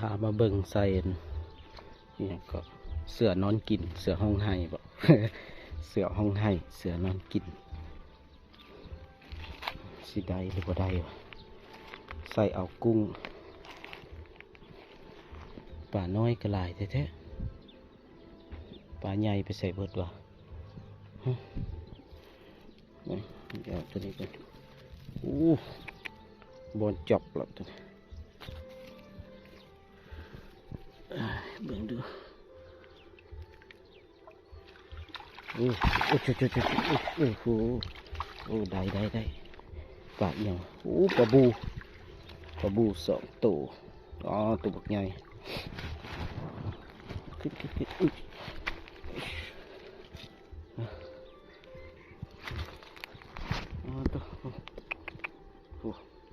พามาเบิ่งใส่นี่ก็เสือนอนกินเสือห้องไห้บ่ เสือห้องไห้เสือนอนกินสิได้หรือบ่ได้วะใส่เอากุ้งปลาน้อยกระลายแท้ๆปลาใหญ่ไปใส่เบิดวะเดี๋ยวตัวนี้กันบอลจบแล้วตัวนี้เบิ่งดูโอ้โหโอ้ได้ปลาอย่างปลาบูสองตัวอ๋อตัวบักใหญ่ขึ้น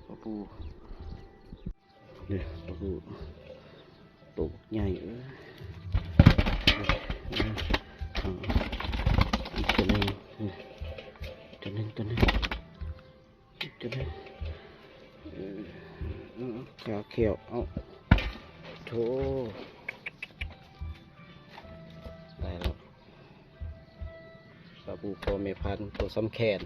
ปลาบูเนี่ยปลาบูตัวใหญ่อีกตัวนึงเขียวเอาโถได้แล้วปลาบูโปรเมพันตัวซ้ำแขน